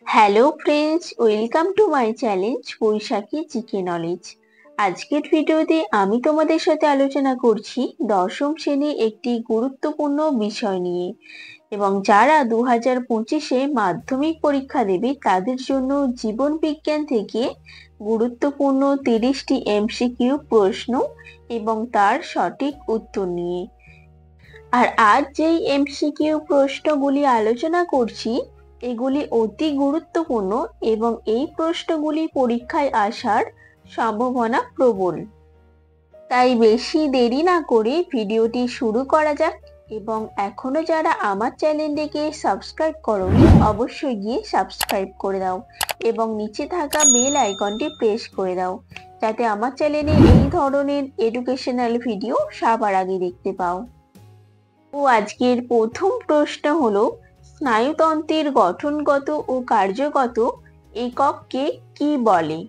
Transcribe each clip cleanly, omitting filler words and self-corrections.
Hello friends, welcome to my challenge Baishakhi GK knowledge. আজকের ভিডিওতে আমি তোমাদের সাথে আলোচনা করছি দশম শ্রেণীর একটি গুরুত্বপূর্ণ বিষয় নিয়ে, এবং যারা 2025-এ মাধ্যমিক পরীক্ষা দেবে তাদের জন্য জীবন বিজ্ঞান থেকে গুরুত্বপূর্ণ 30টি এমসিকিউ প্রশ্ন এবং তার সঠিক উত্তর নিয়ে। আর আজ যেই এমসিকিউ প্রশ্নগুলি আলোচনা করছি এগুলি অতি গুরুত্বপূর্ণ এবং এই প্রশ্নগুলি পরীক্ষায় আসার সম্ভাবনা প্রবল। তাই বেশি দেরি না করে ভিডিওটি শুরু করা যাক, এবং এখনো যারা আমার চ্যানেলটিকে সাবস্ক্রাইব করোনি অবশ্যই গিয়ে সাবস্ক্রাইব করে দাও এবং নিচে থাকা বেল আইকনটি প্রেস করে দাও, যাতে আমার চ্যানেলে এই ধরনের এডুকেশনাল ভিডিও সবার আগে দেখতে পাও। আজকের প্রথম প্রশ্ন হলো, স্নায়ুতন্ত্রের গঠনগত ও কার্যগত একককে কি বলে?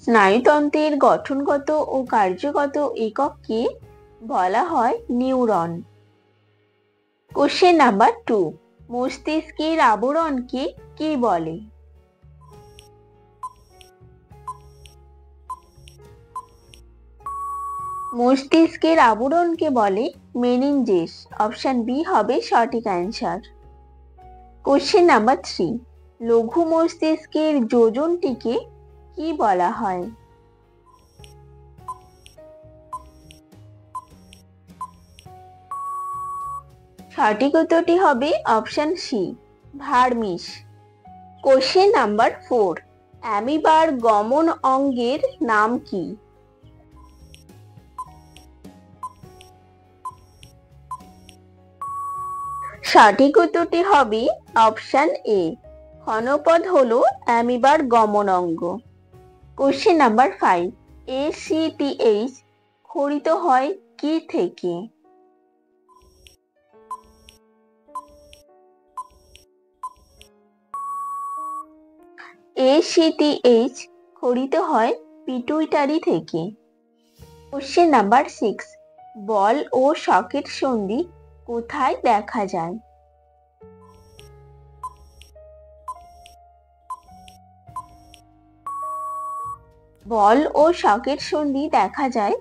স্নায়ুতন্ত্রের গঠনগত ও কার্যগত একককে বলা হয় নিউরন। কোশ্চেন নাম্বার 2, মস্তিষ্কের আবরণকে কি বলে? মস্তিষ্কের আবরণকে বলে মেনিনজেস। অপশন বি হবে সঠিক অ্যান্সার। কোশ্চেন নাম্বার 3, লঘু মস্তিষ্কের যোজনটিকে কি বলা হয়? সঠিক উত্তরটি হবে অপশন সি, ভার্মিস। কোশ্চেন নাম্বার 4, অ্যামিবার গমন অঙ্গের নাম কি? সঠিক উত্তরটি হবে অপশন এ, ক্ষণপদ হলো অ্যামিবার গমন অঙ্গ। কোশ্চেন নাম্বার 5, ACTH ক্ষরিত হয় কি থেকে? ACTH ক্ষরিত হয় পিটুইটারি থেকে। কোশ্চেন নাম্বার 6, বল ও সকেট সন্ধি কোথায় দেখা যায়? বল ও সকেট সন্ধি দেখা যায়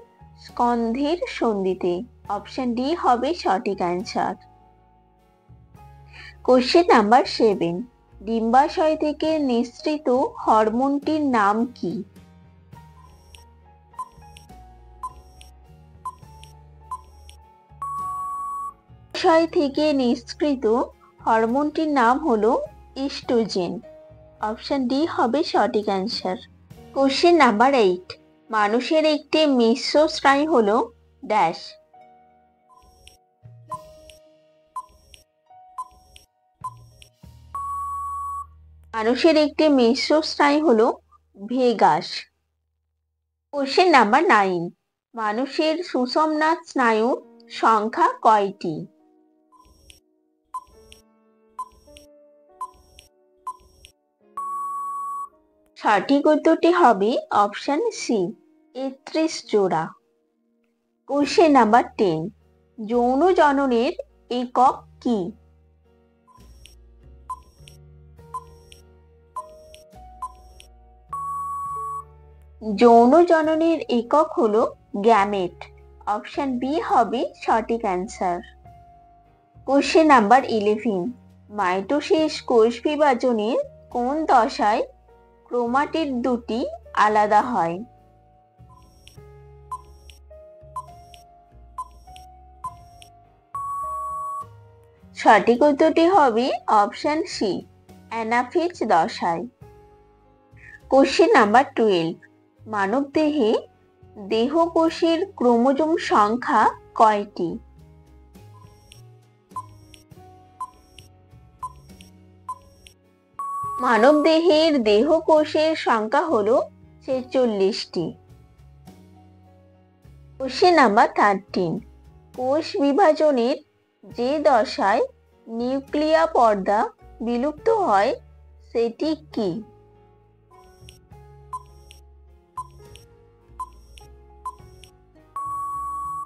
স্কন্ধের সন্ধিতে। অপশন ডি হবে সঠিক অ্যান্সার। কোশ্চেন নাম্বার 7, ডিম্বাশয় থেকে নিঃসৃত হরমোনটির নাম কি? ডিম্বাশয় থেকে নিঃসৃত হরমোনটির নাম হলো ইস্ট্রোজেন। অপশন ডি হবে সঠিক অ্যান্সার। কোশ্চেন নাম্বার 8, মানুষের একটি মিশ্র স্নায়ু হলো ড্যাশ। মানুষের একটি মিশ্র স্নায়ু হলো ভেগাস। কোশ্চেন নাম্বার 9, মানুষের সুষুম্না স্নায়ুর সংখ্যা কয়টি? সঠিক উত্তরটি হবে অপশন সি, 31 জোড়া। কোশ্চেন নাম্বার 10, যৌন জননের একক কি? যৌন জননের একক হলো গ্যামেট। অপশন বি হবে সঠিক অ্যান্সার। কোশ্চেন নাম্বার 11, মাইটোসিস কোষ বিভাজনের কোন দশায় ক্রোমাটিড দুটি আলাদা হয়? সঠিক উত্তরটি হবে অপশন সি, অ্যানাফেজ দশায়। কোশ্চেন নাম্বার 12, মানবদেহে দেহকোষের ক্রোমোজোম সংখ্যা কয়টি? মানবদেহের দেহকোষের সংখ্যা হলো 46টি। কোশ্চেন নাম্বার 13, কোষ বিভাজনের যে দশায় নিউক্লিয়া পর্দা বিলুপ্ত হয় সেটি কি?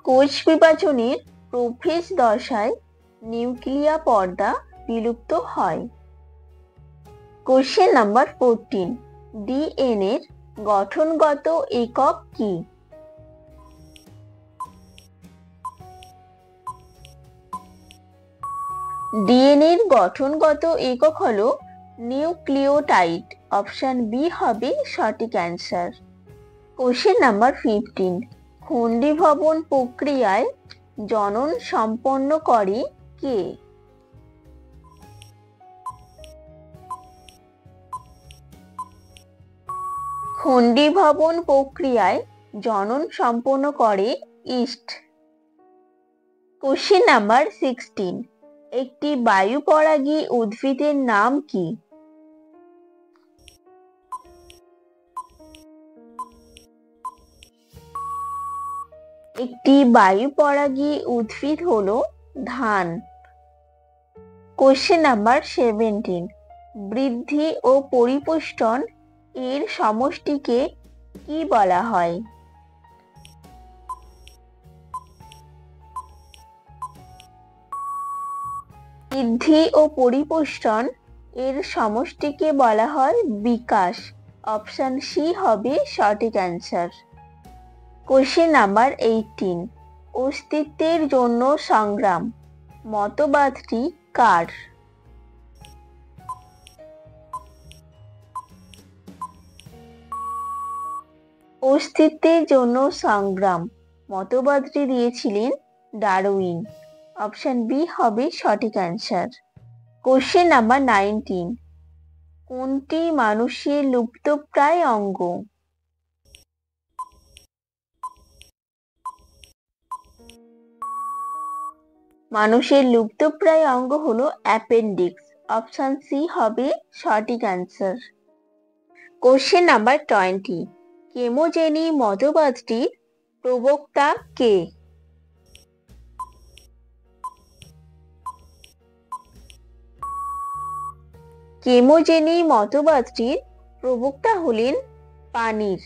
কোষ বিভাজনের প্রোফেজ দশায় নিউক্লিয়া পর্দা বিলুপ্ত হয়? কোশ্চেন নাম্বার 14, ডিএনএ এর গঠনগত একক কি? ডিএনএ এর গঠনগত একক হলো নিউক্লিওটাইড। অপশন বি হবে সঠিক অ্যান্সার। কোশ্চেন নাম্বার 15, খণ্ডীভবন প্রক্রিয়ায় জনন সম্পন্ন করে কে? খণ্ডীভবন প্রক্রিয়ায় জনন সম্পন্ন করে ইস্ট। কোশ্চেন নাম্বার 16, একটি বায়ুপরাগী উদ্ভিদের নাম কি? একটি বায়ুপরাগী উদ্ভিদ হলো ধান। কোশ্চেন নাম্বার 17, বৃদ্ধি ও পরিপুষ্টন এর সমষ্টিকে কি বলা হয়? বৃদ্ধি ও পরিপুষ্টন এর সমষ্টিকে বলা হয় বিকাশ। অপশন সি হবে সঠিক অ্যান্সার। কোশ্চেন নাম্বার 18, অস্তিত্বের জন্য সংগ্রাম মতবাদটি কার? অস্তিত্বের জন্য সংগ্রাম মতবাদটি দিয়েছিলেন ডারউইন। অপশন বি হবে সঠিক অ্যান্সার। কোশ্চেন নাম্বার 19, কোনটি মানুষের লুপ্তপ্রায় অঙ্গ? মানুষের লুপ্তপ্রায় অঙ্গ হলো অ্যাপেন্ডিক্স। অপশন সি হবে সঠিক অ্যান্সার। কোশ্চেন নাম্বার 20, কেমোজেনি মতবাদটির প্রবক্তা কে? কেমোজেনি মতবাদটির প্রবক্তা হলেন পানির।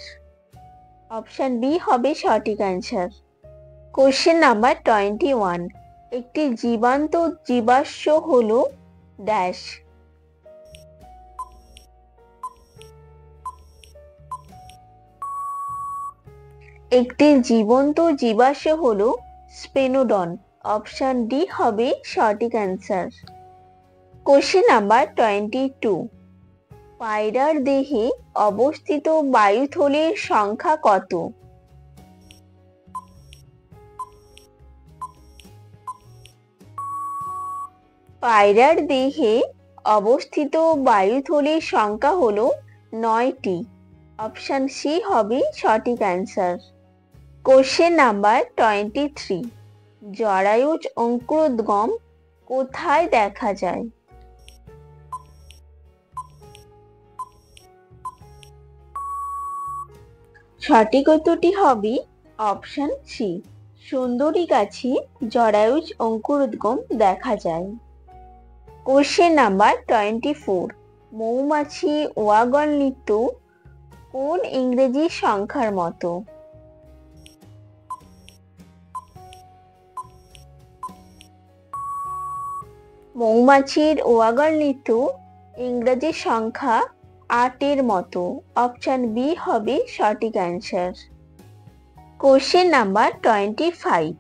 অপশন বি হবে সঠিক অ্যান্সার। কোশ্চেন নাম্বার 21, একটি জীবান্ত জীবাশ্ম হলো ড্যাশ। একটি জীবন্ত জীবাশ্ম হলো স্পেনোডন। অপশন ডি হবে সঠিক অ্যান্সার। কোশ্চেন নাম্বার 22, পায়রার দেহে অবস্থিত বায়ুথলির সংখ্যা কত? পায়রার দেহে অবস্থিত বায়ুথলির সংখ্যা হলো 9টি। অপশন সি হবে সঠিক অ্যান্সার। কোশ্চেন নাম্বার 23, জরায়ুজ অঙ্কুরোদ্গম কোথায় দেখা যায়? সঠিক উত্তরটি হবে অপশন সি, সুন্দরী গাছে জরায়ুজ অঙ্কুরোদ্গম দেখা যায়। কোশ্চেন নাম্বার 24, মৌমাছি ওয়াগন নৃত্য কোন ইংরেজি সংখ্যার মতো? মৌমাছির ওয়াগন নৃত্য ইংরেজি সংখ্যা 8-এর মতো। অপশন বি হবে সঠিক অ্যান্সার। কোশ্চেন নাম্বার 25,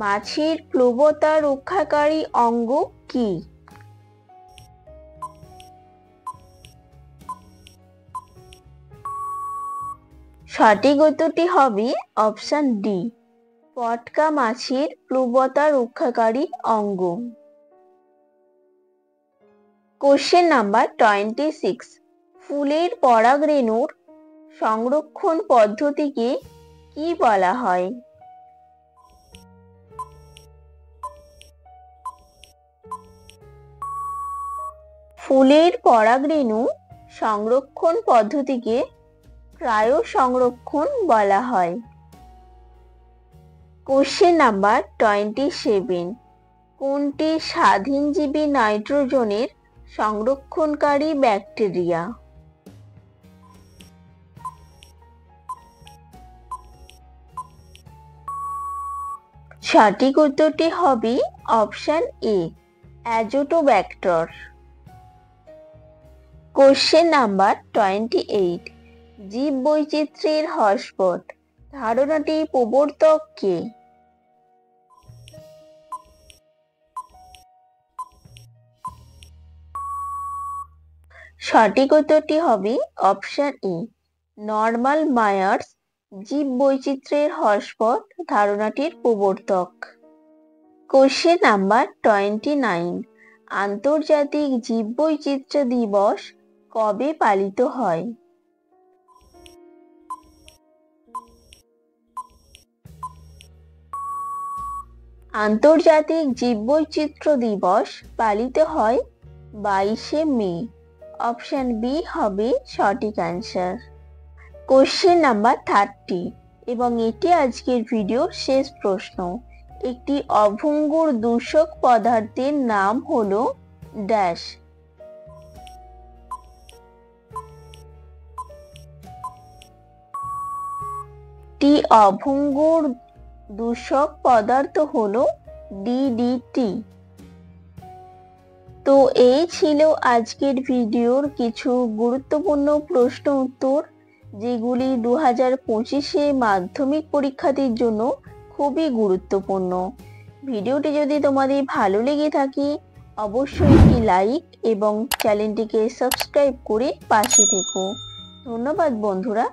মাছির প্লবতা রক্ষাকারী অঙ্গ কি? সঠিক উত্তরটি হবে অপশন ডি, পটকা মাছির প্লবতা রক্ষাকারী অঙ্গ। কোশ্চেন নাম্বার 26, ফুলের পরাগরেণুর সংরক্ষণ পদ্ধতিকে কি বলা হয়? ফুলের পরাগরেণু সংরক্ষণ পদ্ধতিকে ক্রায়ো সংরক্ষণ বলা হয়। কোশ্চেন নাম্বার 27, কোনটি স্বাধীনজীবী নাইট্রোজেনের সংরক্ষণকারী ব্যাকটেরিয়া? সঠিক উত্তরটি হবে option A, azotobacter. Question number 28, জীব বৈচিত্র্যের হটস্পট ধারণাটি প্রবর্তক কে? সঠিক উত্তরটি হবে অপশন এ, নরম্যান মায়ার্স জীব বৈচিত্র্যের হটস্পট ধারণাটির প্রবর্তক। কোশ্চেন নাম্বার 29, আন্তর্জাতিক জীববৈচিত্র্য দিবস কবে পালিত হয়? আন্তর্জাতিক জীববৈচিত্র্য দিবস পালিত হয় 22শে মে। অপশন বি হবে সঠিক অ্যান্সার। কোশ্চেন নাম্বার 30 এবং এটি আজকের ভিডিওর শেষ প্রশ্ন। একটি অভঙ্গুর দূষক পদার্থের নাম হলো ড্যাশ। একটি অভঙ্গুর দূষক পদার্থ হলো ডিডিটি। তো এই ছিল আজকের ভিডিওর কিছু গুরুত্বপূর্ণ প্রশ্ন উত্তর, যেগুলি 2025-এ মাধ্যমিক পরীক্ষার্থীর জন্য খুবই গুরুত্বপূর্ণ। ভিডিওটি যদি তোমাদের ভালো লেগে থাকে অবশ্যই একটি লাইক এবং চ্যানেলটিকে সাবস্ক্রাইব করে পাশে থেকো। ধন্যবাদ বন্ধুরা।